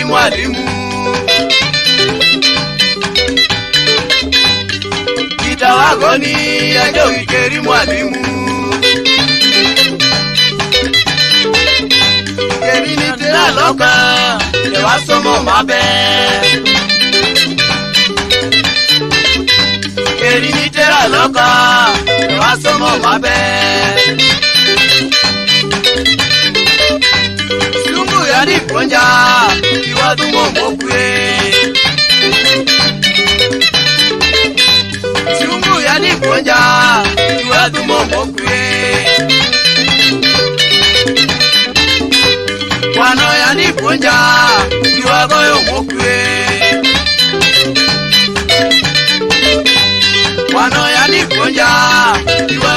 mwalimu. Kita wagoni Ajowi keri mwalimu. Keri ni tira loka le wasomo mabe. Keri ni tira loka le wasomo mabe. Sungu ya ni ponja iwa dumo mokwe. Sungu ya ni ponja iwa dumo mokwe. Wano ya ni ponja iwa goyo mokwe. Wano ya ni ponja iwa